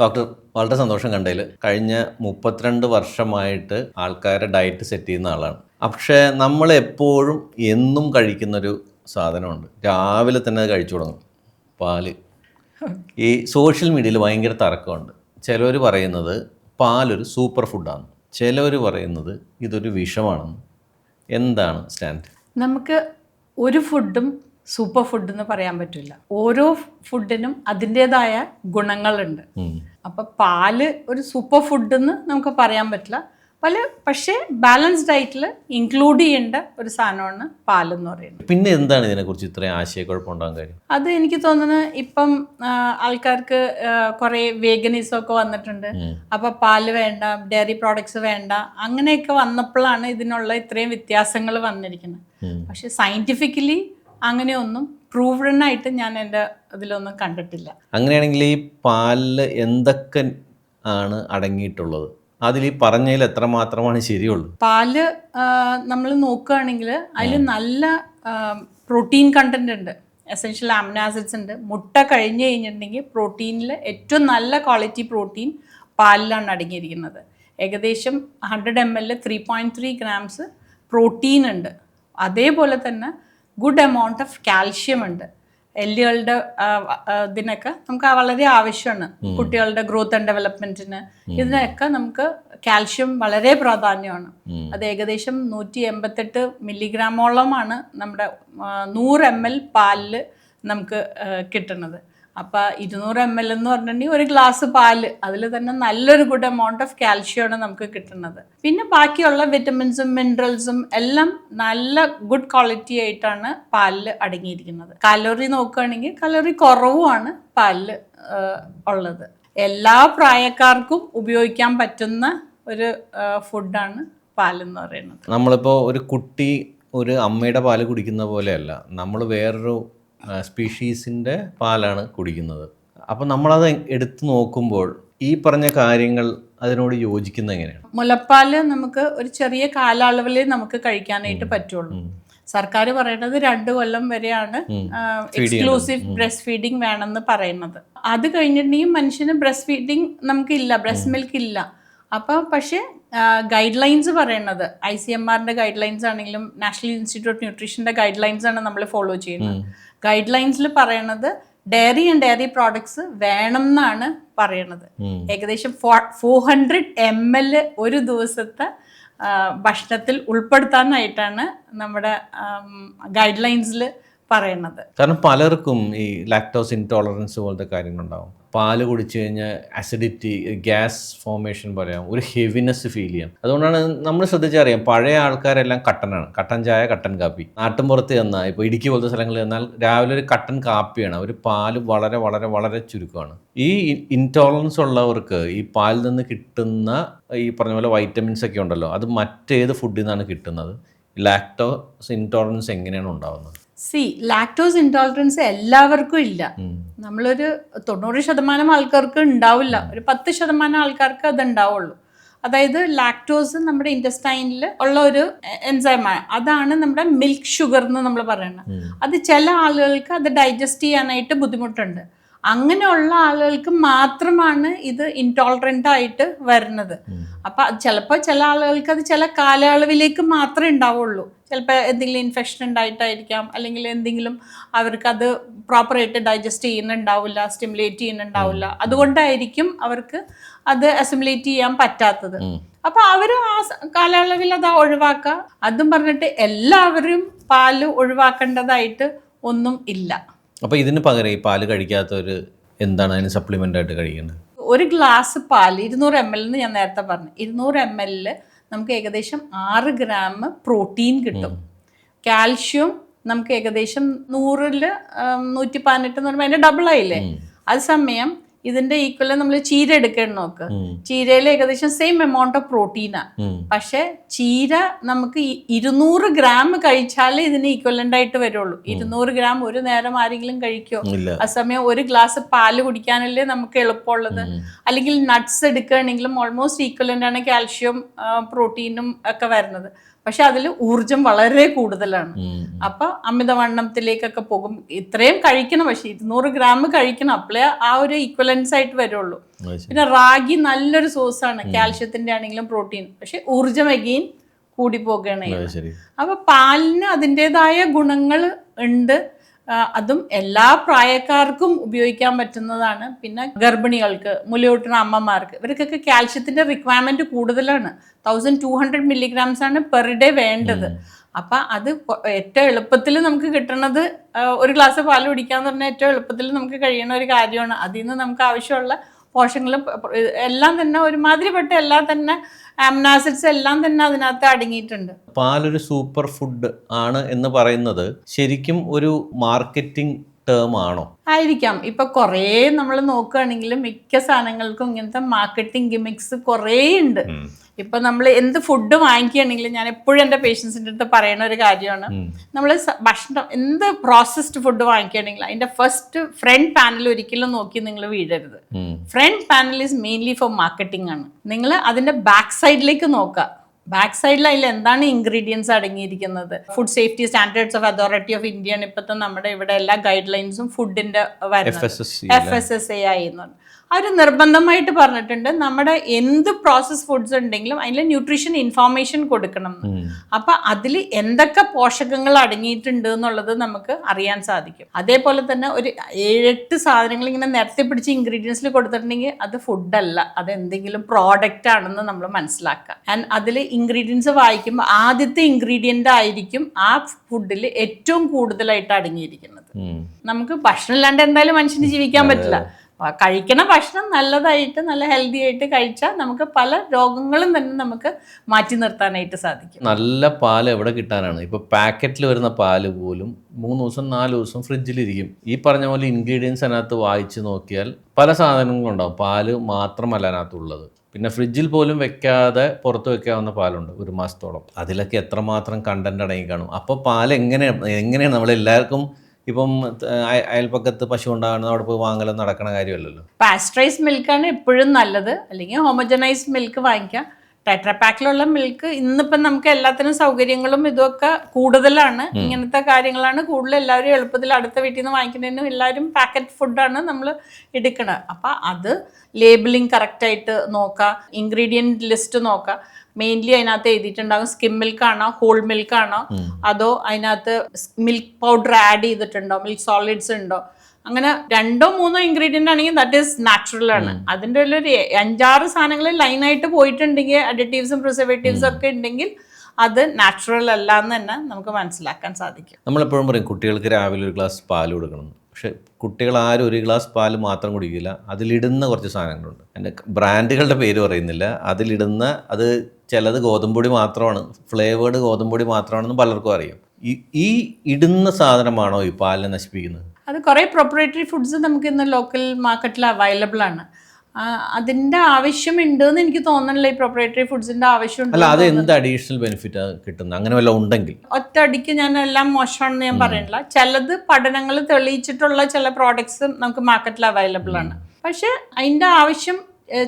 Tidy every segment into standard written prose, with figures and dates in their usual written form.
Doctor, വളരെ സന്തോഷം കണ്ടതിൽ. കഴിഞ്ഞ 32 വർഷമായിട്ട് ആൾക്കാരെ ഡയറ്റ് സെറ്റ് ചെയ്യുന്ന ആളാണ്. പക്ഷേ നമ്മളെപ്പോഴും എന്നും കഴിക്കുന്നൊരു സാധനമുണ്ട്. രാവിലെ തന്നെ അത് കഴിച്ചു തുടങ്ങും. പാല്. ഈ സോഷ്യൽ മീഡിയയിൽ ഭയങ്കര തർക്കമുണ്ട്. ചിലർ പറയുന്നത് പാലൊരു സൂപ്പർ ഫുഡാണ്, ചിലർ പറയുന്നത് ഇതൊരു വിഷമാണെന്ന്. എന്താണ് സ്റ്റാൻഡ്? നമുക്ക് ഒരു ഫുഡും സൂപ്പർ ഫുഡ് എന്ന് പറയാൻ പറ്റില്ല. ഓരോ ഫുഡിനും അതിൻ്റെതായ ഗുണങ്ങളുണ്ട്. അപ്പം പാല് ഒരു സൂപ്പർ ഫുഡ് എന്ന് നമുക്ക് പറയാൻ പറ്റില്ല. പക്ഷേ ബാലൻസ്ഡ് ഡയറ്റിൽ ഇൻക്ലൂഡ് ചെയ്യേണ്ട ഒരു സാധനമാണ് പാലെന്ന് പറയുന്നത്. പിന്നെ എന്താണ് ഇതിനെക്കുറിച്ച് ഇത്രയും ആശയക്കുഴപ്പമുണ്ടാകാൻ കാര്യം? അത് എനിക്ക് തോന്നുന്നത് ഇപ്പം ആൾക്കാർക്ക് കുറേ വേഗനിസം ഒക്കെ വന്നിട്ടുണ്ട്. അപ്പം പാല് വേണ്ട, ഡയറി പ്രോഡക്ട്സ് വേണ്ട, അങ്ങനെയൊക്കെ വന്നപ്പോഴാണ് ഇതിനുള്ള ഇത്രയും വ്യത്യാസങ്ങൾ വന്നിരിക്കുന്നത്. പക്ഷെ സയൻറ്റിഫിക്കലി അങ്ങനെയൊന്നും പ്രൂവ്ഡൻ ആയിട്ട് ഞാൻ എൻ്റെ അതിലൊന്നും കണ്ടിട്ടില്ല. അങ്ങനെയാണെങ്കിൽ ഈ പാലിൽ എന്തൊക്കെ ആണ് അടങ്ങിയിട്ടുള്ളത്? അതിൽ ഈ പറഞ്ഞതിൽ എത്രമാത്രമാണ് ശരിയുള്ളൂ? പാല് നമ്മൾ നോക്കുകയാണെങ്കിൽ അതിൽ നല്ല പ്രോട്ടീൻ കണ്ടന്റ് ഉണ്ട്, എസെൻഷ്യൽ അമിനോ ആസിഡ്സ് ഉണ്ട്. മുട്ട കഴിഞ്ഞ് കഴിഞ്ഞിട്ടുണ്ടെങ്കിൽ പ്രോട്ടീനിൽ ഏറ്റവും നല്ല ക്വാളിറ്റി പ്രോട്ടീൻ പാലിലാണ് അടങ്ങിയിരിക്കുന്നത്. ഏകദേശം 100 ml 3.3 grams പ്രോട്ടീൻ ഉണ്ട്. അതേപോലെ തന്നെ ഗുഡ് എമൗണ്ട് ഓഫ് കാൽഷ്യം ഉണ്ട്. എല്ലുകളുടെ ഇതിനൊക്കെ നമുക്ക് വളരെ ആവശ്യമാണ്. കുട്ടികളുടെ ഗ്രോത്ത് ആൻഡ് ഡെവലപ്മെന്റിന് ഇതിനൊക്കെ നമുക്ക് കാൽഷ്യം വളരെ പ്രാധാന്യമാണ്. അത് ഏകദേശം 188 മില്ലിഗ്രാമോളമാണ് നമ്മുടെ 100 ml പാലിൽ നമുക്ക് കിട്ടുന്നത്. അപ്പോൾ 200 ml എന്ന് പറഞ്ഞിട്ടുണ്ടെങ്കിൽ ഒരു ഗ്ലാസ് പാല്, അതിൽ തന്നെ നല്ലൊരു ഗുഡ് എമൗണ്ട് ഓഫ് കാൽഷ്യമാണ് നമുക്ക് കിട്ടുന്നത്. പിന്നെ ബാക്കിയുള്ള വിറ്റമിൻസും മിനറൽസും എല്ലാം നല്ല ഗുഡ് ക്വാളിറ്റി ആയിട്ടാണ് പാലിൽ അടങ്ങിയിരിക്കുന്നത്. കലോറി നോക്കുകയാണെങ്കിൽ കലോറി കുറവുമാണ് പാലിൽ ഉള്ളത്. എല്ലാ പ്രായക്കാർക്കും ഉപയോഗിക്കാൻ പറ്റുന്ന ഒരു ഫുഡാണ് പാലെന്ന് പറയുന്നത്. നമ്മളിപ്പോൾ ഒരു കുട്ടി ഒരു അമ്മയുടെ പാല് കുടിക്കുന്ന പോലെയല്ല, നമ്മൾ വേറൊരു സ്പീഷീസിൻ്റെ പാലാണ് കുടിക്കുന്നത്. അപ്പം നമ്മളത് എടുത്തു നോക്കുമ്പോൾ ഈ പറഞ്ഞ കാര്യങ്ങൾ അതിനോട് യോജിക്കുന്നത് എങ്ങനെയാണ്? മുലപ്പാല് നമുക്ക് ഒരു ചെറിയ കാലയളവിലേ നമുക്ക് കഴിക്കാനായിട്ട് പറ്റുള്ളൂ. സർക്കാർ പറയുന്നത് 2 കൊല്ലം വരെയാണ് എക്സ്ക്ലൂസീവ് ബ്രസ്റ്റ് ഫീഡിങ് വേണമെന്ന് പറയുന്നത്. അത് കഴിഞ്ഞിട്ടുണ്ടെങ്കിൽ മനുഷ്യന് ബ്രസ്റ്റ് ഫീഡിങ് നമുക്കില്ല, ബ്രസ്റ്റ് മിൽക്ക് ഇല്ല. അപ്പം പക്ഷേ ഗൈഡ് ലൈൻസ് പറയുന്നത് ICMRൻ്റെ ഗൈഡ് ലൈൻസ് ആണെങ്കിലും നാഷണൽ ഇൻസ്റ്റിറ്റ്യൂട്ട് ഓഫ് ന്യൂട്രീഷൻ്റെ ഗൈഡ് ലൈൻസ് ആണ് നമ്മൾ ഫോളോ ചെയ്യുന്നത്. ഗൈഡ് ലൈൻസിൽ പറയണത് ഡയറി ആൻഡ് ഡയറി പ്രോഡക്ട്സ് വേണം എന്നാണ് പറയണത്. ഏകദേശം 400 ml ഒരു ദിവസത്തെ ഭക്ഷണത്തിൽ ഉൾപ്പെടുത്താനായിട്ടാണ് നമ്മുടെ ഗൈഡ് ലൈൻസിൽ പറയുന്നത്. കാരണം പലർക്കും ഈ ലാക്ടോസ് ഇൻടോളറൻസ് പോലത്തെ കാര്യങ്ങളുണ്ടാവും. പാല് കുടിച്ചു കഴിഞ്ഞാൽ അസിഡിറ്റി, ഗ്യാസ് ഫോർമേഷൻ പറയാം, ഒരു ഹെവിനെസ് ഫീൽ ചെയ്യാം. അതുകൊണ്ടാണ് നമ്മൾ ശ്രദ്ധിച്ചറിയാം, പഴയ ആൾക്കാരെല്ലാം കട്ടനാണ്, കട്ടൻ ചായ, കട്ടൻ കാപ്പി. നാട്ടിൻപുറത്ത് ചെന്നാൽ ഇപ്പോൾ ഇടുക്കി പോലത്തെ സ്ഥലങ്ങളിൽ ചെന്നാൽ രാവിലെ ഒരു കട്ടൻ കാപ്പിയാണ്, ഒരു പാല് വളരെ വളരെ വളരെ ചുരുക്കമാണ്. ഈ ഇൻടോളറൻസ് ഉള്ളവർക്ക് ഈ പാലിൽ നിന്ന് കിട്ടുന്ന ഈ പറഞ്ഞ പോലെ വൈറ്റമിൻസ് ഒക്കെ ഉണ്ടല്ലോ, അത് മറ്റേത് ഫുഡിൽ നിന്നാണ് കിട്ടുന്നത്? ലാക്ടോസ് ഇൻടോളറൻസ് എങ്ങനെയാണ് ഉണ്ടാവുന്നത്? ലാക്ടോസ് ഇൻടോളറൻസ് എല്ലാവർക്കും ഇല്ല. നമ്മളൊരു 90% ആൾക്കാർക്ക് ഉണ്ടാവില്ല, ഒരു 10% ആൾക്കാർക്ക് അത് ഉണ്ടാവുള്ളൂ. അതായത് ലാക്ടോസ് നമ്മുടെ ഇൻറ്റസ്റ്റൈനിൽ ഉള്ള ഒരു എൻസൈമാണ്. അതാണ് നമ്മുടെ മിൽക്ക് ഷുഗർ എന്ന് നമ്മൾ പറയുന്നത്. അത് ചില ആളുകൾക്ക് അത് ഡൈജസ്റ്റ് ചെയ്യാനായിട്ട് ബുദ്ധിമുട്ടുണ്ട്. അങ്ങനെയുള്ള ആളുകൾക്ക് മാത്രമാണ് ഇത് ഇൻടോളറൻ്റ് ആയിട്ട് വരുന്നത്. അപ്പം ചിലപ്പോൾ ചില ആളുകൾക്ക് അത് ചില കാലയളവിലേക്ക് മാത്രമേ ഉണ്ടാവുള്ളൂ. ചിലപ്പോൾ എന്തെങ്കിലും ഇൻഫെക്ഷൻ ഉണ്ടായിട്ടായിരിക്കാം, അല്ലെങ്കിൽ എന്തെങ്കിലും അവർക്കത് പ്രോപ്പറായിട്ട് ഡൈജസ്റ്റ് ചെയ്യുന്നുണ്ടാവില്ല, സ്റ്റിമുലേറ്റ് ചെയ്യുന്നുണ്ടാവില്ല. അതുകൊണ്ടായിരിക്കും അവർക്ക് അത് അസിമുലേറ്റ് ചെയ്യാൻ പറ്റാത്തത്. അപ്പം അവർ ആ കാലയളവിൽ അത് ഒഴിവാക്കുക. അതും പറഞ്ഞിട്ട് എല്ലാവരും പാല് ഒഴിവാക്കേണ്ടതായിട്ട് ഒന്നും ഇല്ല. അപ്പോൾ ഇതിന് പകരം ഈ പാല് കഴിക്കാത്തവർ എന്താണ് അതിന് സപ്ലിമെൻ്റ് ആയിട്ട് കഴിക്കേണ്ടത്? ഒരു ഗ്ലാസ് പാല് 200 ml എന്ന് ഞാൻ നേരത്തെ പറഞ്ഞു. 200 ml നമുക്ക് ഏകദേശം 6 gram പ്രോട്ടീൻ കിട്ടും. കാൽഷ്യം നമുക്ക് ഏകദേശം 100ൽ 118 എന്ന് പറയുമ്പോൾ അതിൻ്റെ ഡബിളായില്ലേ. അതേസമയം ഇതിന്റെ ഈക്വല് നമ്മൾ ചീര എടുക്കണം നോക്ക്. ചീരയിൽ ഏകദേശം സെയിം എമൗണ്ട് ഓഫ് പ്രോട്ടീനാണ്. പക്ഷെ ചീര നമുക്ക് 200 gram കഴിച്ചാലേ ഇതിന് ഈക്വലന്റ് ആയിട്ട് വരുള്ളൂ. 200 gram ഒരു നേരം ആരെങ്കിലും കഴിക്കോ? അതേസമയം ഒരു ഗ്ലാസ് പാല് കുടിക്കാനല്ലേ നമുക്ക് എളുപ്പമുള്ളത്. അല്ലെങ്കിൽ നട്ട്സ് എടുക്കുകയാണെങ്കിലും ഓൾമോസ്റ്റ് ഈക്വലന്റ് ആണ് കാൽഷ്യം പ്രോട്ടീനും ഒക്കെ വരുന്നത്. പക്ഷെ അതിൽ ഊർജം വളരെ കൂടുതലാണ്. അപ്പൊ അമിതവണ്ണത്തിലേക്കൊക്കെ പോകും. ഇത്രയും കഴിക്കണം, പക്ഷെ 200 ഗ്രാം കഴിക്കണം, അപ്പോഴേ ആ ഒരു ഈക്വലൻസ് ആയിട്ട് വരുള്ളൂ. പിന്നെ റാഗി നല്ലൊരു സോഴ്സാണ്, കാൽഷ്യത്തിന്റെ ആണെങ്കിലും പ്രോട്ടീൻ, പക്ഷെ ഊർജം എഗെയിൻ കൂടി പോകുകയാണ്. അപ്പൊ പാലിന് അതിൻ്റെതായ ഗുണങ്ങൾ ഉണ്ട്. അതും എല്ലാ പ്രായക്കാർക്കും ഉപയോഗിക്കാൻ പറ്റുന്നതാണ്. പിന്നെ ഗർഭിണികൾക്ക്, മുലയൂട്ടുന്ന അമ്മമാർക്ക്, ഇവർക്കൊക്കെ കാൽഷ്യത്തിന്റെ റിക്വയർമെന്റ് കൂടുതലാണ്. 1200 milligrams ആണ് പെർ ഡേ വേണ്ടത്. അപ്പൊ അത് ഏറ്റവും എളുപ്പത്തിൽ നമുക്ക് കിട്ടുന്നത് ഒരു ഗ്ലാസ് പാൽ കുടിക്കാന്ന് പറഞ്ഞാൽ ഏറ്റവും എളുപ്പത്തിൽ നമുക്ക് കഴിയുന്ന ഒരു കാര്യമാണ്. അതിൽ നിന്ന് നമുക്ക് ആവശ്യമുള്ള പോഷകങ്ങളും എല്ലാം തന്നെ ഒരുമാതിരിപ്പെട്ട എല്ലാം തന്നെ ആമിനോ എല്ലാം തന്നെ അതിനകത്ത് അടങ്ങിയിട്ടുണ്ട്. പാലൊരു സൂപ്പർ ഫുഡ് ആണ് എന്ന് പറയുന്നത് ശരിക്കും ഒരു മാർക്കറ്റിംഗ് ടേം ആണോ? ആയിരിക്കാം. ഇപ്പൊ കുറേ നമ്മൾ നോക്കുകയാണെങ്കിൽ മിക്ക സാധനങ്ങൾക്കും ഇങ്ങനത്തെ മാർക്കറ്റിംഗ് ഗിമിക്സ് കുറേ ഉണ്ട്. ഇപ്പൊ നമ്മൾ എന്ത് ഫുഡ് വാങ്ങിക്കുകയാണെങ്കിലും ഞാൻ എപ്പോഴും എൻ്റെ പേഷ്യൻസിൻ്റെ അടുത്ത് പറയുന്ന ഒരു കാര്യമാണ്, നമ്മൾ ഭക്ഷണം എന്ത് പ്രോസസ്ഡ് ഫുഡ് വാങ്ങിക്കുകയാണെങ്കിൽ അതിന്റെ ഫസ്റ്റ് ഫ്രണ്ട് പാനൽ ഒരിക്കലും നോക്കി നിങ്ങൾ വീഴരുത്. Front panel is mainly for marketing ആണ്. നിങ്ങൾ അതിന്റെ ബാക്ക് സൈഡിലേക്ക് നോക്കുക. ബാക്ക് സൈഡിൽ അതിൽ എന്താണ് ഇൻഗ്രീഡിയൻസ് അടങ്ങിയിരിക്കുന്നത്. Food safety standards of authority of India ആണ് ഇപ്പോഴത്തെ നമ്മുടെ ഇവിടെ എല്ലാ ഗൈഡ് ലൈൻസും ഫുഡിന്റെ FSSAI എന്നുണ്ട്. അവർ നിർബന്ധമായിട്ട് പറഞ്ഞിട്ടുണ്ട് നമ്മുടെ എന്ത് പ്രോസസ് ഫുഡ്സ് ഉണ്ടെങ്കിലും അതിൽ ന്യൂട്രീഷൻ ഇൻഫോർമേഷൻ കൊടുക്കണം. അപ്പൊ അതിൽ എന്തൊക്കെ പോഷകങ്ങൾ അടങ്ങിയിട്ടുണ്ട് എന്നുള്ളത് നമുക്ക് അറിയാൻ സാധിക്കും. അതേപോലെ തന്നെ ഒരു 7-8 സാധനങ്ങൾ ഇങ്ങനെ നിരത്തി പിടിച്ച് ഇൻഗ്രീഡിയൻസിൽ കൊടുത്തിട്ടുണ്ടെങ്കിൽ അത് ഫുഡല്ല, അത് എന്തെങ്കിലും പ്രോഡക്റ്റ് ആണെന്ന് നമ്മൾ മനസ്സിലാക്കുക. ആൻഡ് അതിൽ ഇൻഗ്രീഡിയൻസ് വായിക്കുമ്പോൾ ആദ്യത്തെ ഇൻഗ്രീഡിയൻ്റ് ആയിരിക്കും ആ ഫുഡിൽ ഏറ്റവും കൂടുതലായിട്ട് അടങ്ങിയിരിക്കുന്നത്. നമുക്ക് ഭക്ഷണം ഇല്ലാണ്ട് എന്തായാലും മനുഷ്യന് ജീവിക്കാൻ പറ്റില്ല. കഴിക്കണ ഭക്ഷണം നല്ലതായിട്ട് നല്ല ഹെൽത്തി ആയിട്ട് കഴിച്ചാൽ നമുക്ക് പല രോഗങ്ങളും തന്നെ നമുക്ക് മാറ്റി നിർത്താനായിട്ട് സാധിക്കും. നല്ല പാൽ എവിടെ കിട്ടാനാണ്? ഇപ്പോൾ പാക്കറ്റിൽ വരുന്ന പാല് പോലും 3 ദിവസം 4 ദിവസം ഫ്രിഡ്ജിലിരിക്കും. ഈ പറഞ്ഞ പോലെ ഇൻഗ്രീഡിയൻസ് അതിനകത്ത് വായിച്ച് നോക്കിയാൽ പല സാധനങ്ങളുണ്ടാവും. പാല് മാത്രമല്ല അതിനകത്തുള്ളത്. പിന്നെ ഫ്രിഡ്ജിൽ പോലും വെക്കാതെ പുറത്ത് വെക്കാവുന്ന പാലുണ്ട് 1 മാസത്തോളം. അതിലൊക്കെ എത്രമാത്രം കണ്ടന്റ് അടങ്ങി കാണും. അപ്പോൾ പാൽ എങ്ങനെയാണ് നമ്മളെല്ലാവർക്കും ഇപ്പം അയൽപ്പക്കത്ത് പശു ഉണ്ടാകുന്ന അവിടെ പോയി വാങ്ങലും നടക്കണ കാര്യമല്ലല്ലോ. പാസ്ചറൈസ്ഡ് മിൽക്കാണ് എപ്പോഴും നല്ലത്, അല്ലെങ്കിൽ ഹോമോജനൈസ്ഡ് മിൽക്ക് വാങ്ങിക്കാം. ടെട്രാപാക്കിലുള്ള മിൽക്ക് ഇന്നിപ്പം നമുക്ക് എല്ലാത്തിനും സൗകര്യങ്ങളും ഇതൊക്കെ കൂടുതലാണ്. ഇങ്ങനത്തെ കാര്യങ്ങളാണ് കൂടുതൽ എല്ലാവരും എളുപ്പത്തിൽ അടുത്ത വീട്ടിൽ നിന്ന് വാങ്ങിക്കുന്നതിനും എല്ലാവരും പാക്കറ്റ് ഫുഡാണ് നമ്മൾ എടുക്കുന്നത്. അപ്പം അത് ലേബിളിംഗ് കറക്റ്റായിട്ട് നോക്കുക, ഇൻഗ്രീഡിയൻറ്റ് ലിസ്റ്റ് നോക്കുക. മെയിൻലി അതിനകത്ത് എഴുതിയിട്ടുണ്ടാകും സ്കിം മിൽക്ക് ആണോ ഹോൾ മിൽക്ക് ആണോ, അതോ അതിനകത്ത് മിൽക്ക് പൗഡർ ആഡ് ചെയ്തിട്ടുണ്ടോ, മിൽക്ക് സോളിഡ്സ് ഉണ്ടോ. അങ്ങനെ 2-3 ഇൻഗ്രീഡിയൻ്റ് ആണെങ്കിൽ ദാറ്റ് ഈസ് നാച്ചുറൽ ആണ്. അതിൻ്റെ ഒരു 5-6 സാധനങ്ങൾ ലൈനായിട്ട് പോയിട്ടുണ്ടെങ്കിൽ അഡിറ്റീവ്സും പ്രിസർവേറ്റീവ്സും ഒക്കെ ഉണ്ടെങ്കിൽ അത് നാച്ചുറൽ അല്ല എന്ന് തന്നെ നമുക്ക് മനസ്സിലാക്കാൻ സാധിക്കും. നമ്മളെപ്പോഴും പറയും കുട്ടികൾക്ക് രാവിലെ 1 ഗ്ലാസ് പാൽ കൊടുക്കണം. പക്ഷെ കുട്ടികൾ ആരും 1 ഗ്ലാസ് പാൽ മാത്രം കുടിക്കില്ല. അതിലിടുന്ന കുറച്ച് സാധനങ്ങളുണ്ട്. എൻ്റെ ബ്രാൻഡുകളുടെ പേര് പറയുന്നില്ല. അതിലിടുന്ന അത് ചിലത് ഗോതമ്പൊടി മാത്രമാണ്, ഫ്ലേവേർഡ് ഗോതമ്പൊടി മാത്രമാണെന്ന് പലർക്കും അറിയാം. ഈ ഇടുന്ന സാധനമാണോ ഈ പാലിനെ നശിപ്പിക്കുന്നത്? അത് കുറേ പ്രൊപ്പറേറ്ററി ഫുഡ്സ് നമുക്ക് ഇന്ന് ലോക്കൽ മാർക്കറ്റിൽ അവൈലബിൾ ആണ്. അതിന്റെ ആവശ്യമുണ്ട് എന്ന് എനിക്ക് തോന്നുന്നില്ല. ഈ പ്രൊപ്പറേറ്ററി ഫുഡ്സിന്റെ ആവശ്യമുണ്ട്. അല്ല, അത് എന്ത് അഡീഷണൽ ബെനിഫിറ്റ് കിട്ടുന്നത് അങ്ങനെ വല്ല ഉണ്ടെങ്കിൽ? ഒറ്റയടിക്ക് ഞാൻ എല്ലാം മോശമാണെന്ന് ഞാൻ പറയുന്നില്ല. ചിലത് പഠനങ്ങൾ തെളിയിച്ചിട്ടുള്ള ചില പ്രോഡക്ട്സ് നമുക്ക് മാർക്കറ്റിൽ അവൈലബിൾ ആണ്. പക്ഷെ അതിന്റെ ആവശ്യം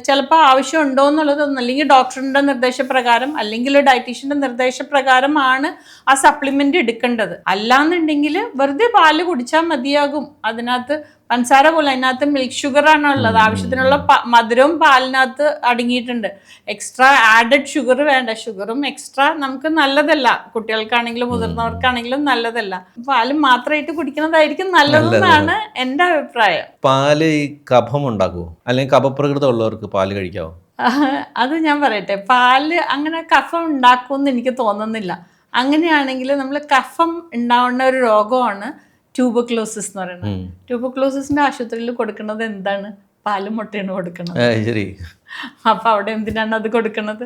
ചിലപ്പോൾ ആവശ്യം ഉണ്ടോ എന്നുള്ളതൊന്നും, അല്ലെങ്കിൽ ഡോക്ടറിൻ്റെ നിർദ്ദേശപ്രകാരം അല്ലെങ്കിൽ ഡയറ്റീഷ്യൻ്റെ നിർദ്ദേശപ്രകാരമാണ് ആ സപ്ലിമെൻ്റ് എടുക്കേണ്ടത്. അല്ലാന്നുണ്ടെങ്കിൽ വെറുതെ പാല് കുടിച്ചാൽ മതിയാകും. അതിനകത്ത് പഞ്ചസാര പോലെ അതിനകത്ത് മിൽക്ക് ഷുഗറാണ് ഉള്ളത്. ആവശ്യത്തിനുള്ള മധുരവും പാലിനകത്ത് അടങ്ങിയിട്ടുണ്ട്. എക്സ്ട്രാ ആഡഡ് ഷുഗർ വേണ്ട. ഷുഗറും എക്സ്ട്രാ നമുക്ക് നല്ലതല്ല, കുട്ടികൾക്കാണെങ്കിലും മുതിർന്നവർക്കാണെങ്കിലും നല്ലതല്ല. പാല് മാത്രമായിട്ട് കുടിക്കുന്നതായിരിക്കും നല്ലതെന്നാണ് എൻ്റെ അഭിപ്രായം. പാല് ഈ കഫം ഉണ്ടാക്കുമോ, അല്ലെങ്കിൽ കഫപ്രകൃതം ഉള്ളവർക്ക് പാല് കഴിക്കാവോ? അത് ഞാൻ പറയട്ടെ, പാല് അങ്ങനെ കഫം ഉണ്ടാക്കുമെന്ന് എനിക്ക് തോന്നുന്നില്ല. അങ്ങനെയാണെങ്കിൽ നമ്മൾ കഫം ഉണ്ടാവുന്ന ഒരു രോഗമാണ് ട്യൂബർക്ലോസിസ് എന്ന് പറയുന്നത്. ട്യൂബർക്ലോസിസിന്റെ ആശുപത്രിയിൽ കൊടുക്കുന്നത് എന്താണ്? പാലും മുട്ടയാണ് കൊടുക്കുന്നത്. അപ്പൊ അവിടെ എന്തിനാണ് അത് കൊടുക്കുന്നത്?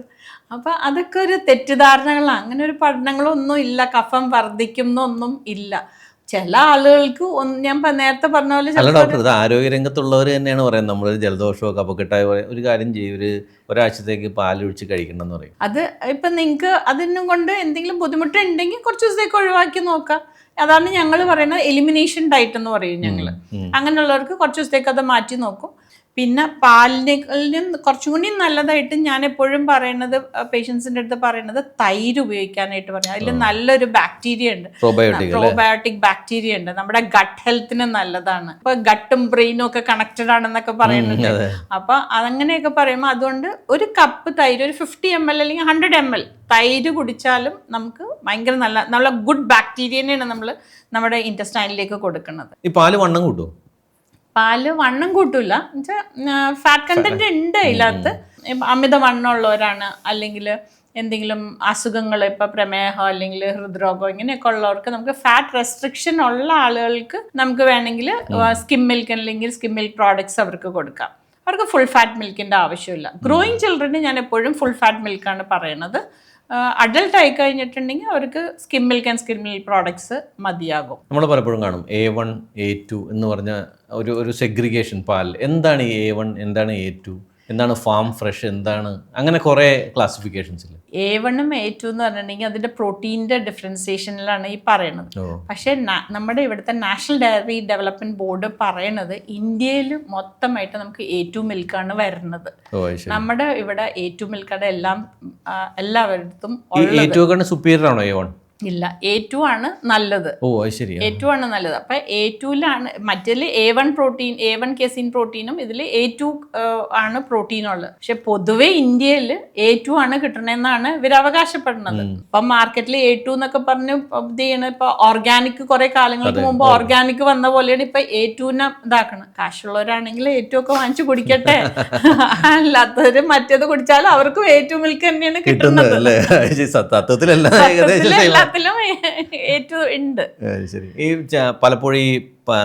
അപ്പൊ അതൊക്കെ ഒരു തെറ്റിദ്ധാരണകളാണ്. അങ്ങനെ ഒരു പഠനങ്ങളൊന്നും ഇല്ല. കഫം വർദ്ധിക്കും എന്നൊന്നും ഇല്ല. ചില ആളുകൾക്ക് ഞാൻ നേരത്തെ പറഞ്ഞ പോലെ ഡോക്ടർ ആരോഗ്യ രംഗത്തുള്ളവർ തന്നെയാണ് പറയുന്നത്, നമ്മളൊരു ജലദോഷമോ കഫക്കെട്ടായ ഒരു കാര്യം ചെയ്യും, ഒരാഴ്ചത്തേക്ക് പാലൊഴിച്ച് കഴിക്കണം എന്ന് പറയും. അത് ഇപ്പൊ നിങ്ങൾക്ക് അതിനും കൊണ്ട് എന്തെങ്കിലും ബുദ്ധിമുട്ടുണ്ടെങ്കിൽ കുറച്ച് ദിവസത്തേക്ക് ഒഴിവാക്കി നോക്കാം. അതാണ് ഞങ്ങൾ പറയുന്നത് എലിമിനേഷൻ ഡയറ്റ് എന്ന് പറയും ഞങ്ങൾ. അങ്ങനെയുള്ളവർക്ക് കുറച്ച് ദിവസത്തേക്ക് അത് മാറ്റി നോക്കും. പിന്നെ പാലിനേക്കാളും കുറച്ചും കൂടി നല്ലതായിട്ട് ഞാൻ എപ്പോഴും പറയുന്നത് പേഷ്യൻസിൻ്റെ അടുത്ത് പറയുന്നത് തൈര് ഉപയോഗിക്കാനായിട്ട് പറയും. അതിൽ നല്ലൊരു ബാക്ടീരിയ ഉണ്ട്, പ്രോബയോട്ടിക് ബാക്ടീരിയ ഉണ്ട്, നമ്മുടെ ഗട്ട് ഹെൽത്തിന് നല്ലതാണ്. ഇപ്പൊ ഗട്ടും ബ്രെയിനും ഒക്കെ കണക്റ്റഡ് ആണെന്നൊക്കെ പറയുന്നുണ്ട്. അപ്പൊ അങ്ങനെയൊക്കെ പറയുമ്പോൾ അതുകൊണ്ട് ഒരു കപ്പ് തൈര്, ഒരു 50 ml അല്ലെങ്കിൽ 100 ml തൈര് കുടിച്ചാലും നമുക്ക് ഭയങ്കര നല്ല ഗുഡ് ബാക്ടീരിയനെയാണ് നമ്മൾ നമ്മുടെ ഇൻറ്റസ്റ്റൈനിലേക്ക് കൊടുക്കുന്നത്. ഈ പാല് വണ്ണം കൂട്ടുമോ? പാല് വണ്ണം കൂട്ടില്ല എന്നുവെച്ചാൽ ഫാറ്റ് കണ്ടന്റ് ഉണ്ട് അതിനകത്ത്. അമിത വണ്ണമുള്ളവരാണ് അല്ലെങ്കിൽ എന്തെങ്കിലും അസുഖങ്ങൾ, ഇപ്പോൾ പ്രമേഹം അല്ലെങ്കിൽ ഹൃദ്രോഗം ഇങ്ങനെയൊക്കെ ഉള്ളവർക്ക് നമുക്ക് ഫാറ്റ് റെസ്ട്രിക്ഷൻ ഉള്ള ആളുകൾക്ക് നമുക്ക് വേണമെങ്കിൽ സ്കിം മിൽക്ക് അല്ലെങ്കിൽ സ്കിം മിൽക്ക് പ്രോഡക്ട്സ് അവർക്ക് കൊടുക്കാം. അവർക്ക് ഫുൾ ഫാറ്റ് മിൽക്കിൻ്റെ ആവശ്യമില്ല. ഗ്രോയിങ് ചിൽഡ്രന് ഞാൻ എപ്പോഴും ഫുൾ ഫാറ്റ് മിൽക്കാണ് പറയുന്നത്. അഡൽട്ട് ആയി കഴിഞ്ഞിട്ടുണ്ടെങ്കിൽ അവർക്ക് skim milk and skim milk products മതിയാകും. നമ്മൾ പലപ്പോഴും കാണും A1 A2 എന്ന് പറഞ്ഞ ഒരു സെഗ്രിഗേഷൻ പാൽ. എന്താണ് ഈ A1, എന്താണ് A2, എന്താണ് ഫാം ഫ്രഷ്, എന്താണ് അങ്ങനെ കുറേ ക്ലാസിഫിക്കേഷൻസ് ഇല്ല. A1ഉം A2 എന്ന് പറഞ്ഞിട്ടുണ്ടെങ്കിൽ അതിന്റെ പ്രോട്ടീൻ്റെ ഡിഫറൻസിയേഷനിലാണ് ഈ പറയുന്നത്. പക്ഷേ നമ്മുടെ ഇവിടുത്തെ നാഷണൽ ഡയറി ഡെവലപ്മെന്റ് ബോർഡ് പറയണത് ഇന്ത്യയിൽ മൊത്തമായിട്ട് നമുക്ക് A2 മിൽക്കാണ് വരുന്നത്. നമ്മുടെ ഇവിടെ A2 മിൽക്കാണ് എല്ലാവരിടത്തും. A2 സുപ്പീരിയർ ആണോ A1? ഇല്ല, A2 ആണ് നല്ലത്. A2 ആണ് നല്ലത്. അപ്പൊ A2ലാണ് മറ്റേതിൽ A1 പ്രോട്ടീൻ, A1 കേസിൻ പ്രോട്ടീനും ഇതിൽ A2 ആണ് പ്രോട്ടീനുള്ളത്. പക്ഷെ പൊതുവെ ഇന്ത്യയിൽ A2 ആണ് കിട്ടണമെന്നാണ് ഇവർ അവകാശപ്പെടുന്നത്. ഇപ്പൊ മാർക്കറ്റിൽ A2 എന്നൊക്കെ പറഞ്ഞ് ഇത് ചെയ്യണ ഇപ്പൊ ഓർഗാനിക് കുറെ കാലങ്ങൾക്ക് മുമ്പ് ഓർഗാനിക് വന്ന പോലെയാണ് ഇപ്പൊ A2നെ ഇതാക്കണം. കാശുള്ളവരാണെങ്കിൽ A2 ഒക്കെ വാങ്ങിച്ചു കുടിക്കട്ടെ, അല്ലാത്തവര് മറ്റേത് കുടിച്ചാലും അവർക്കും A2 മിൽക്ക് തന്നെയാണ് കിട്ടുന്നത്. ഈ പലപ്പോഴും ഈ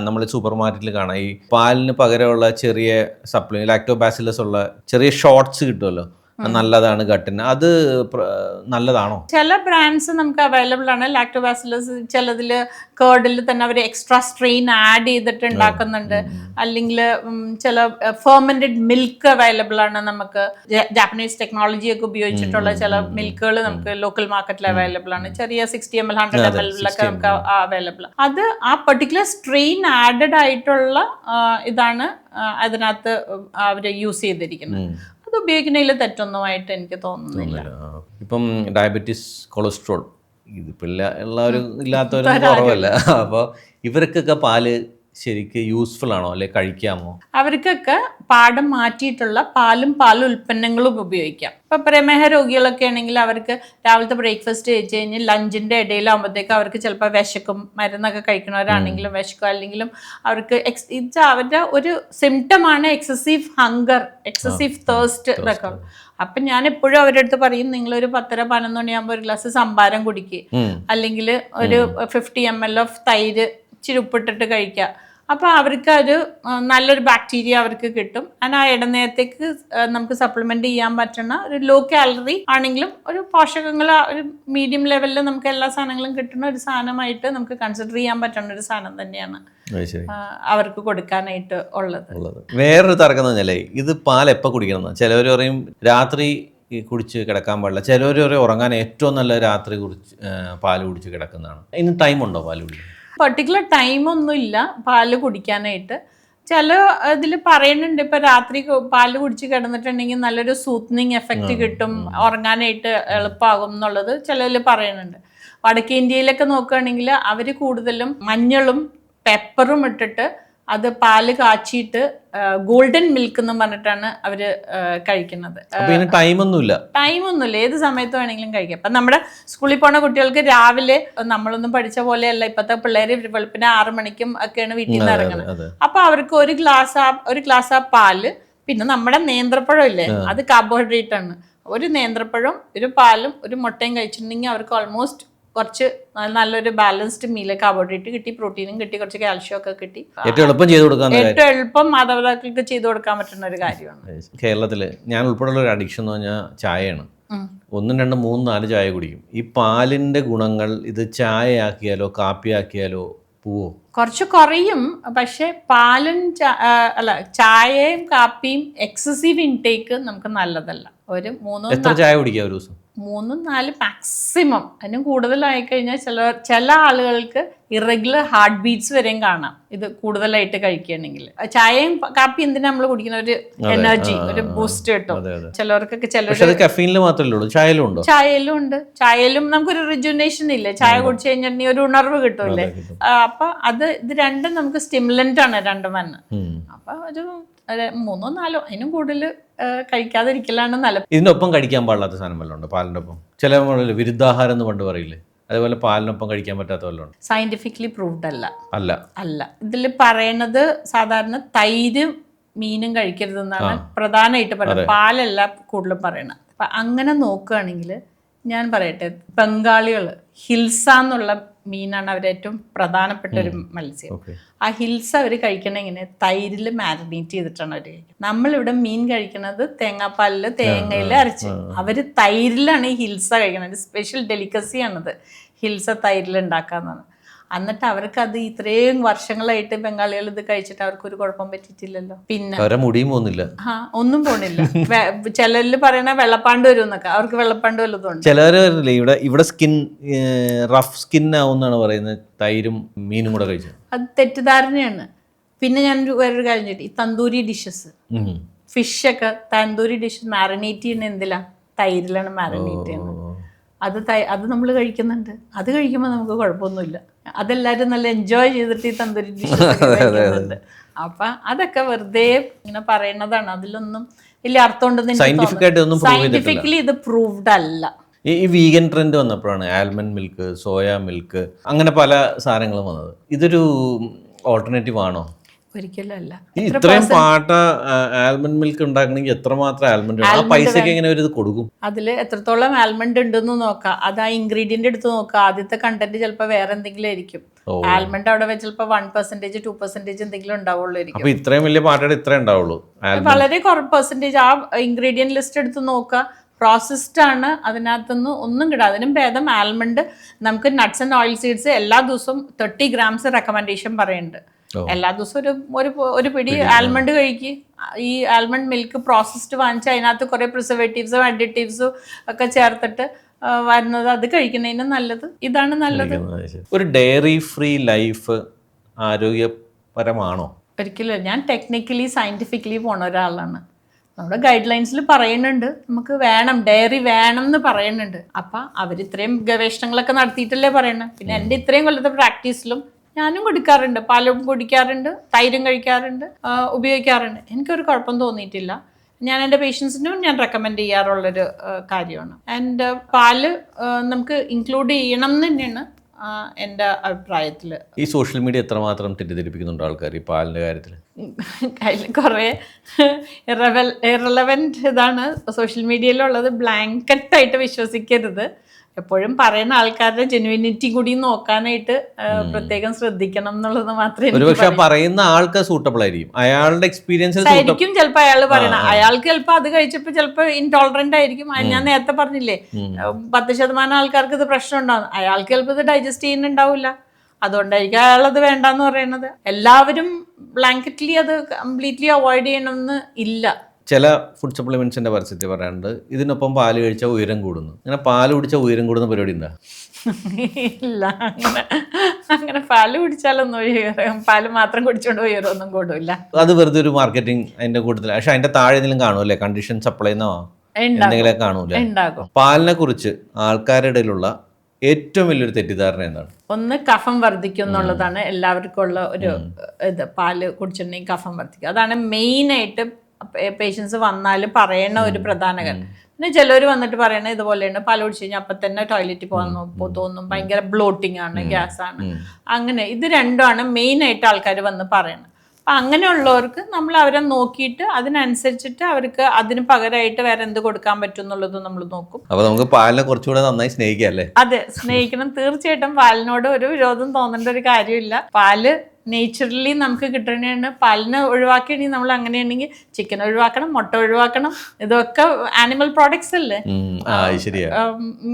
നമ്മൾ സൂപ്പർ മാർക്കറ്റിൽ കാണാം ഈ പാലിന് പകരമുള്ള ചെറിയ സപ്ലിമെന്റ് ലാക്ടോബാസിലസ് ഉള്ള ചെറിയ ഷോർട്സ് കിട്ടുമല്ലോ, നല്ലതാണ് ഗട്ടിന്, അത് നല്ലതാണോ? ചില ബ്രാൻഡ്സ് നമുക്ക് അവൈലബിൾ ആണ്. ലാക്ടോബാസിലസ് ചിലതിൽ കേർഡിൽ തന്നെ അവർ എക്സ്ട്രാ സ്ട്രെയിൻ ആഡ് ചെയ്തിട്ട് ഉണ്ടാക്കുന്നുണ്ട്. അല്ലെങ്കിൽ ചില ഫെർമെന്റഡ് മിൽക്ക് അവൈലബിൾ ആണ്. നമുക്ക് ജാപ്പനീസ് ടെക്നോളജി ഒക്കെ ഉപയോഗിച്ചിട്ടുള്ള ചില മിൽക്കുകൾ നമുക്ക് ലോക്കൽ മാർക്കറ്റിൽ അവൈലബിൾ ആണ്. ചെറിയ 60 ml 100 ml ഒക്കെ നമുക്ക് അവൈലബിൾ. അത് ആ പെർട്ടിക്കുലർ സ്ട്രെയിൻ ആഡഡ് ആയിട്ടുള്ള ഇതാണ് അതിനകത്ത് അവർ യൂസ് ചെയ്തിരിക്കുന്നത്. അത് ഉപയോഗിക്കുന്നതിൽ തെറ്റൊന്നുമായിട്ട് എനിക്ക് തോന്നുന്നില്ല. ഇപ്പം ഡയബറ്റീസ്, കൊളസ്ട്രോൾ ഇതിപ്പോൾ എല്ലാവരും ഇല്ലാത്തവരും കുറവല്ല. അപ്പോൾ ഇവർക്കൊക്കെ പാല് ശരിക്കും യൂസ്ഫുൾ ആണോ, അല്ലെ കഴിക്കാമോ? അവർക്കൊക്കെ പാടം മാറ്റിയിട്ടുള്ള പാലും ഉൽപ്പന്നങ്ങളും ഉപയോഗിക്കാം. ഇപ്പൊ പ്രമേഹ രോഗികളൊക്കെ ആണെങ്കിൽ അവർക്ക് രാവിലത്തെ ബ്രേക്ക്ഫാസ്റ്റ് കഴിച്ച് കഴിഞ്ഞ് ലഞ്ചിന്റെ ഇടയിലാകുമ്പോഴത്തേക്ക് അവർക്ക് ചിലപ്പോൾ വിശക്കും. മരുന്നൊക്കെ കഴിക്കുന്നവരാണെങ്കിലും വിശക്കും. അല്ലെങ്കിലും അവർക്ക് അവരുടെ ഒരു സിംറ്റമാണ് എക്സസീവ് ഹങ്കർ, എക്സസീവ് തേഴ്സ്റ്റ് ഇതൊക്കെ. അപ്പൊ ഞാൻ എപ്പോഴും അവരുടെ അടുത്ത് പറയും, നിങ്ങളൊരു 10-11 മണിയാകുമ്പോൾ ഒരു ഗ്ലാസ് സംഭാരം കുടിക്കുക, അല്ലെങ്കിൽ ഒരു 50 ml ഓഫ് തൈര് ഇച്ചിരി ഉപ്പിട്ടിട്ട് കഴിക്കുക. അപ്പോൾ അവർക്ക് ഒരു നല്ലൊരു ബാക്ടീരിയ അവർക്ക് കിട്ടും. ആ ഇടനേരത്തേക്ക് നമുക്ക് സപ്ലിമെന്റ് ചെയ്യാൻ പറ്റുന്ന ഒരു ലോ കാലറി ആണെങ്കിലും ഒരു പോഷകങ്ങൾ ഒരു മീഡിയം ലെവലിൽ നമുക്ക് എല്ലാ സാധനങ്ങളും കിട്ടുന്ന ഒരു സാധനമായിട്ട് നമുക്ക് കൺസിഡർ ചെയ്യാൻ പറ്റുന്ന ഒരു സാധനം തന്നെയാണ് അവർക്ക് കൊടുക്കാനായിട്ട് ഉള്ളത്. വേറൊരു തർക്കം എന്ന് പറഞ്ഞാലേ, ഇത് പാൽ എപ്പോൾ കുടിക്കണം? ചിലവർ പറയും രാത്രി കുടിച്ച് കിടക്കാൻ പാടില്ല, ചിലവർ പറയും ഉറങ്ങാൻ ഏറ്റവും നല്ല രാത്രി പാല് കുടിച്ച് കിടക്കുന്നതാണ്. ഇന്ന് ടൈമുണ്ടോ പാല് കുടിക്കാൻ? പെർട്ടിക്കുലർ ടൈമൊന്നും ഇല്ല പാല് കുടിക്കാനായിട്ട്. ചില ഇതിൽ പറയുന്നുണ്ട് ഇപ്പൊ രാത്രി പാല് കുടിച്ച് കിടന്നിട്ടുണ്ടെങ്കിൽ നല്ലൊരു സൂത്തനിങ് എഫക്റ്റ് കിട്ടും, ഉറങ്ങാനായിട്ട് എളുപ്പമാകും എന്നുള്ളത് ചിലതിൽ പറയുന്നുണ്ട്. വടക്കേ ഇന്ത്യയിലൊക്കെ നോക്കുകയാണെങ്കിൽ അവർ കൂടുതലും മഞ്ഞളും പെപ്പറും ഇട്ടിട്ട് അത് പാല് കാച്ചിയിട്ട് ഗോൾഡൻ മിൽക്ക് എന്ന് പറഞ്ഞിട്ടാണ് അവര് കഴിക്കുന്നത്. ടൈമൊന്നുമില്ല, ഏത് സമയത്ത് വേണമെങ്കിലും കഴിക്കാം. അപ്പൊ നമ്മുടെ സ്കൂളിൽ പോണ കുട്ടികൾക്ക് രാവിലെ നമ്മളൊന്നും പഠിച്ച പോലെയല്ല, ഇപ്പത്തെ പിള്ളേര് വെളുപ്പിന് 6 മണിക്കും ഒക്കെയാണ് വീട്ടിൽ നിന്ന് ഇറങ്ങുന്നത്. അപ്പൊ അവർക്ക് ഒരു ഗ്ലാസ് ആ പാല്, പിന്നെ നമ്മുടെ നേന്ത്രപ്പഴം ഇല്ലേ, അത് കാർബോഹൈഡ്രേറ്റ് ആണ്. ഒരു നേന്ത്രപ്പഴം, ഒരു പാലും, ഒരു മുട്ടയും കഴിച്ചിട്ടുണ്ടെങ്കിൽ അവർക്ക് ഓൾമോസ്റ്റ് കുറച്ച് നല്ലൊരു ബാലൻസ്ഡ് മീല്, കാർബോഹൈഡ്രേറ്റ് കിട്ടി, പ്രോട്ടീനും കിട്ടി, കുറച്ച് കാൽഷ്യം ഒക്കെ കിട്ടി. ഏറ്റവും എളുപ്പം മാതാപിതാക്കൾക്ക് ചെയ്തു കൊടുക്കാൻ പറ്റുന്ന ഒരു കാര്യമാണ്. കേരളത്തില് ഞാൻ ഉൾപ്പെടെയുള്ള ഒരു അഡിക്ഷൻ എന്ന് പറഞ്ഞാൽ ചായയാണ്. 1, 2, 3, 4 ചായ കുടിക്കും. ഈ പാലിന്റെ ഗുണങ്ങൾ ഇത് ചായയാക്കിയാലോ കാപ്പിയാക്കിയാലോ പോവോ? കുറച്ച് കുറയും. പക്ഷെ പാലും ചായയും കാപ്പിയും എക്സസീവ് ഇൻടേക്ക് നമുക്ക് നല്ലതല്ല. ഒരു 3 ചായ കുടിക്കുക ഒരു ദിവസം? 3-4 മാക്സിമം. അതിനും കൂടുതലായി കഴിഞ്ഞാൽ ചില ആളുകൾക്ക് ഇറഗുലർ ഹാർട്ട് ബീറ്റ്സ് വരെയും കാണാം ഇത് കൂടുതലായിട്ട് കഴിക്കുകയാണെങ്കിൽ. ചായയും കാപ്പി എന്തിനാ നമ്മൾ കുടിക്കുന്ന ഒരു എനർജി, ഒരു ബൂസ്റ്റ് കിട്ടും. ചിലവർക്കൊക്കെ കഫീനിൽ മാത്രമല്ലേ ഉള്ളൂ, ചായയിലും ഉണ്ടോ? ചായയിലും ഉണ്ട്. ചായയിലും നമുക്കൊരു റിജുനേഷൻ ഇല്ലേ, ചായ കുടിച്ചു കഴിഞ്ഞിട്ടുണ്ടെങ്കിൽ ഒരു ഉണർവ് കിട്ടുമല്ലേ. അപ്പൊ ഇത് രണ്ടും നമുക്ക് സ്റ്റിമുലന്റ് ആണ് രണ്ടും വന്ന്. അപ്പൊ ഒരു 3-4 അതിനും കൂടുതൽ കഴിക്കാതിരിക്കലാണ് നല്ലത്. ഇതിനൊപ്പം കഴിക്കാൻ പാടില്ലാത്ത സാധനം വല്ലതും ഉണ്ടോ പാലിൻ്റെ ഒപ്പം? ചില വിരുദ്ധാഹാരം എന്ന് പണ്ട് പറയില്ലേ, അതേപോലെ പാലിനൊപ്പം കഴിക്കാൻ പറ്റാത്ത വല്ലതും ഉണ്ട്? സയന്റിഫിക്കലി പ്രൂവ്ഡ് അല്ല. ഇതിൽ പറയണത് സാധാരണ തൈരും മീനും കഴിക്കരുതെന്നാണ് പ്രധാനമായിട്ട് പറയുന്നത്. പാലല്ല കൂടുതലും പറയണത്. അപ്പൊ അങ്ങനെ നോക്കുകയാണെങ്കിൽ ഞാൻ പറയട്ടെ, ബംഗാളികൾ ഹിൽസ എന്നുള്ള മീനാണ് അവരുടെ ഏറ്റവും പ്രധാനപ്പെട്ട ഒരു മത്സ്യം. ആ ഹിൽസ അവർ കഴിക്കണ ഇങ്ങനെ തൈരിൽ മാരിനേറ്റ് ചെയ്തിട്ടാണ് അവർ കഴിക്കുന്നത്. നമ്മളിവിടെ മീൻ കഴിക്കുന്നത് തേങ്ങാപ്പാലിൽ തേങ്ങയിൽ അരച്ച്, അവര് തൈരിലാണ് ഈ ഹിൽസ കഴിക്കുന്നത്. സ്പെഷ്യൽ ഡെലിക്കസിയാണത് ഹിൽസ തൈരിൽ ഉണ്ടാക്കാന്നാണ്. എന്നിട്ട് അവർക്ക് അത് ഇത്രയും വർഷങ്ങളായിട്ട് ബംഗാളികൾ ഇത് കഴിച്ചിട്ട് അവർക്ക് ഒരു കുഴപ്പം പറ്റിയിട്ടില്ലല്ലോ. പിന്നെ മുടിയും പോകുന്നില്ല, ഒന്നും പോണില്ല. ചിലരിൽ പറയണ വെള്ളപ്പാണ്ട് വരും എന്നൊക്കെ, അവർക്ക് വെള്ളപ്പാണ്ട് വല്ലതും ഉണ്ട്. ചിലവരില്ലേ ഇവിടെ സ്കിൻ റഫ് സ്കിൻ ആവുന്നാണ് പറയുന്നത് തൈരും മീനും കൂടെ കഴിച്ചത്. അത് തെറ്റിദ്ധാരണയാണ്. പിന്നെ ഞാൻ വേറൊരു കാര്യം ചോദിച്ചു, ഈ തന്തൂരി ഡിഷസ് ഫിഷൊക്കെ തന്തൂരി ഡിഷസ് മാരിനേറ്റ് ചെയ്യുന്ന എന്തിലാ? തൈരിലാണ് മാരിനേറ്റ് ചെയ്യുന്നത്. അത് നമ്മൾ കഴിക്കുന്നുണ്ട്. അത് കഴിക്കുമ്പോൾ നമുക്ക് കുഴപ്പമൊന്നുമില്ല. അതെല്ലാവരും നല്ല എൻജോയ് ചെയ്തിട്ട് ഈ തന്തൂരി ഡിഷസ് കഴിക്കുന്നുണ്ട്. അപ്പൊ അതൊക്കെ വെറുതെ ഇങ്ങനെ പറയുന്നതാണ്. അതിലൊന്നും വലിയ അർത്ഥമുണ്ടെന്ന് സയന്റിഫിക്കലി ഇത് പ്രൂവ്ഡ് അല്ല. ഈ വീഗൻ ട്രെൻഡ് വന്നപ്പോഴാണ് ആൽമണ്ട് മിൽക്ക്, സോയ മിൽക്ക്, അങ്ങനെ പല സാധനങ്ങളും വന്നത്. ഇതൊരു ഓൾട്ടർനേറ്റീവ് ആണോ? ഒരിക്കലും അല്ല. ഇത്രയും പാട്ട ആൽമണ്ട് മിൽക്ക് ഉണ്ടാക്കണമെങ്കിൽ എത്രമാത്രം ആൽമണ്ട്, ആ പൈസക്ക് എങ്ങനെ ഒരു ഇത് കൊടുക്കും? അതിൽ എത്രത്തോളം ആൽമണ്ട് ഉണ്ടെന്ന് നോക്കാം. അത് ആ ഇൻഗ്രീഡിയന്റ് എടുത്ത് നോക്കാം. ആദ്യത്തെ കണ്ടന്റ് ചിലപ്പോൾ വേറെ എന്തെങ്കിലും ആയിരിക്കും. ആൽമണ്ട് അവിടെ ചിലപ്പോൾ 1%, 2% എന്തെങ്കിലും ഉണ്ടാവുള്ളൂ. അപ്പൊ ഇത്രയും വലിയ പാട്ടയുടെ ഇത്രേ ഉണ്ടാവുള്ളൂ, വളരെ കുറവ് പെർസെന്റേജ്. ആ ഇൻഗ്രീഡിയന്റ് ലിസ്റ്റ് എടുത്ത് നോക്കുക. പ്രോസസ്ഡ് ആണ്, അതിനകത്തൊന്നും ഒന്നും കിട്ടാം. അതിനും ഭേദം ആൽമണ്ട്. നമുക്ക് നട്ട്സ് ആൻഡ് ഓയിൽ സീഡ്സ് എല്ലാ ദിവസവും 30 grams റെക്കമെൻഡേഷൻ പറയുന്നുണ്ട്. എല്ലാ ദിവസവും ഒരു പിടി ആൽമണ്ട് കഴിക്കുക. ഈ ആൽമണ്ട് മിൽക്ക് പ്രോസസ്ഡ് വാങ്ങിച്ച് അതിനകത്ത് കുറെ പ്രിസർവേറ്റീവ്സും അഡിറ്റീവ്സും ഒക്കെ ചേർത്തിട്ട് വരുന്നത്, അത് കഴിക്കുന്നതിന് നല്ലത് ഇതാണ് നല്ലത്. ഒരു ഡയറി ഫ്രീ ലൈഫ് ആരോഗ്യപരമാണോ? ഒരിക്കലും. ഞാൻ ടെക്നിക്കലി സയന്റിഫിക്കലി പോണ ഒരാളാണ്. നമ്മുടെ ഗൈഡ് ലൈൻസിൽ പറയുന്നുണ്ട് നമുക്ക് വേണം, ഡയറി വേണം എന്ന് പറയുന്നുണ്ട്. അപ്പം അവരിത്രയും ഗവേഷണങ്ങളൊക്കെ നടത്തിയിട്ടല്ലേ പറയണത്. പിന്നെ എൻ്റെ ഇത്രയും കൊല്ലത്തെ പ്രാക്ടീസിലും ഞാനും കുടിക്കാറുണ്ട്, പാലും കുടിക്കാറുണ്ട്, തൈരും കഴിക്കാറുണ്ട്, ഉപയോഗിക്കാറുണ്ട്. എനിക്കൊരു കുഴപ്പം തോന്നിയിട്ടില്ല. ഞാൻ എൻ്റെ പേഷ്യൻസിനും ഞാൻ റെക്കമെൻഡ് ചെയ്യാറുള്ളൊരു കാര്യമാണ്. ആൻഡ് പാല് നമുക്ക് ഇൻക്ലൂഡ് ചെയ്യണം എന്ന് തന്നെയാണ് എൻ്റെ അഭിപ്രായത്തിൽ. ഈ സോഷ്യൽ മീഡിയ എത്രമാത്രം തെറ്റിദ്ധരിപ്പിക്കുന്നുണ്ട് ആൾക്കാർ ഈ പാലിൻ്റെ കാര്യത്തിൽ? അതിൽ കുറേ ഇറലവൻറ്റ് ഇതാണ് സോഷ്യൽ മീഡിയയിലുള്ളത്. ബ്ലാങ്കറ്റായിട്ട് വിശ്വസിക്കരുത്. എപ്പോഴും പറയുന്ന ആൾക്കാരുടെ ജെനുവിനിറ്റി കൂടി നോക്കാനായിട്ട് പ്രത്യേകം ശ്രദ്ധിക്കണം എന്നുള്ളത് മാത്രമേ. പറയുന്ന ആൾക്ക് സൂട്ടബിൾ ആയിരിക്കും, അയാളുടെ എക്സ്പീരിയൻസ് ആയിരിക്കും ചിലപ്പോൾ അയാൾ പറയണ. അയാൾക്ക് ചിലപ്പോൾ അത് കഴിച്ചപ്പോൾ ചിലപ്പോൾ ഇൻടോളറന്റ് ആയിരിക്കും. ഞാൻ നേരത്തെ പറഞ്ഞില്ലേ 10% ആൾക്കാർക്ക് ഇത് പ്രശ്നം ഉണ്ടാവും. അയാൾക്ക് ചിലപ്പോൾ ഇത് ഡൈജസ്റ്റ് ചെയ്യുന്നുണ്ടാവില്ല. അതുകൊണ്ടായിരിക്കും അയാളത് വേണ്ടെന്ന് പറയുന്നത്. എല്ലാവരും ബ്ലാങ്കറ്റ്ലി അത് കംപ്ലീറ്റ്ലി അവോയ്ഡ് ചെയ്യണമെന്ന് ഇല്ല. ചില ഫുഡ് സപ്ലിമെന്റ്സിന്റെ പരസ്യത്തിൽ പറയാറുണ്ട് ഇതിനൊപ്പം പാല് കഴിച്ചാൽ ഉയരം കൂടുന്നു. അങ്ങനെ പാല് കുടിച്ചാൽ ഉയരം കൂടുന്ന പരിപാടി എന്താ? ഇല്ല, അങ്ങനെ പാല് കുടിച്ചാലൊന്നും പാല് മാത്രം കുടിച്ചോണ്ട് ഉയരമൊന്നും കൂടില്ല. അത് വെറുതെ ഒരു മാർക്കറ്റിംഗ് അതിന്റെ കൂട്ടത്തില്. പക്ഷെ അതിന്റെ താഴെ എന്തെങ്കിലും കാണൂല്ലേ, കണ്ടീഷൻ സപ്ലൈ എന്നോ എന്തെങ്കിലും കാണൂലേ? പാലിനെ കുറിച്ച് ആൾക്കാരുടെ ഇടയിലുള്ള ഏറ്റവും വലിയൊരു തെറ്റിദ്ധാരണ എന്താണ്? ഒന്ന്, കഫം വർദ്ധിക്കും എന്നുള്ളതാണ് എല്ലാവർക്കും ഉള്ള ഒരു ഇത്. പാല് കുടിച്ചിട്ടുണ്ടെങ്കിൽ കഫം വർദ്ധിക്കും. അതാണ് മെയിനായിട്ട് പേഷ്യൻസ് വന്നാൽ പറയുന്ന ഒരു പ്രധാന കാര്യം. പിന്നെ ചിലർ വന്നിട്ട് പറയണ ഇതുപോലെയാണ്, പാൽ കുടിച്ച് കഴിഞ്ഞാൽ അപ്പം തന്നെ ടോയ്ലറ്റിൽ പോകാൻ തോന്നും, ഭയങ്കര ബ്ലോട്ടിങ് ആണ്, ഗ്യാസ് ആണ്. അങ്ങനെ ഇത് രണ്ടുമാണ് മെയിനായിട്ട് ആൾക്കാർ വന്ന് പറയണത്. അപ്പം അങ്ങനെയുള്ളവർക്ക് നമ്മൾ അവരെ നോക്കിയിട്ട് അതിനനുസരിച്ചിട്ട് അവർക്ക് അതിന് പകരമായിട്ട് വേറെ എന്ത് കൊടുക്കാൻ പറ്റും എന്നുള്ളത് നമ്മൾ നോക്കും. അപ്പോൾ നമുക്ക് പാലിനെ കുറച്ചുകൂടെ നന്നായി സ്നേഹിക്കാം അല്ലേ? അതെ, സ്നേഹിക്കണം. തീർച്ചയായിട്ടും പാലിനോട് ഒരു വിരോധം തോന്നേണ്ട ഒരു കാര്യമില്ല. പാല് നേച്ചുറലി നമുക്ക് കിട്ടണതാണ്. പാലിനെ ഒഴിവാക്കുകയാണെങ്കിൽ നമ്മൾ അങ്ങനെയാണെങ്കിൽ ചിക്കൻ ഒഴിവാക്കണം, മുട്ട ഒഴിവാക്കണം. ഇതൊക്കെ ആനിമൽ പ്രോഡക്ട്സ് അല്ലേ,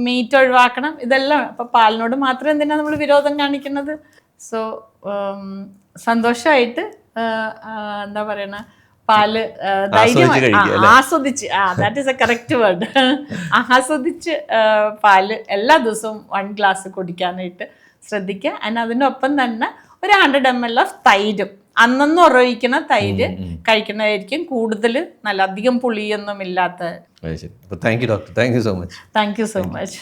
മീറ്റ് ഒഴിവാക്കണം, ഇതെല്ലാം. അപ്പൊ പാലിനോട് മാത്രം എന്തിനാ നമ്മൾ വിരോധം കാണിക്കുന്നത്? സോ സന്തോഷമായിട്ട് എന്താ പറയണ, പാല് ആസ്വദിച്ച് കഴിക്കുക അല്ലേ? ആസ്വദിച്ച് that is A correct word. ആസ്വദിച്ച് പാല് എല്ലാ ദിവസവും 1 ഗ്ലാസ് കുടിക്കാനായിട്ട് ശ്രദ്ധിക്കുക. ആൻഡ് അതിനൊപ്പം തന്നെ ഒരു 100 ml ഓഫ് തൈരും അന്നന്ന് ഉറവിക്കുന്ന തൈര് കഴിക്കുന്നതായിരിക്കും കൂടുതൽ നല്ല, അധികം പുളിയൊന്നും ഇല്ലാത്ത. ശരി. അപ്പോൾ thank you doctor, thank you so much. Thank you so much.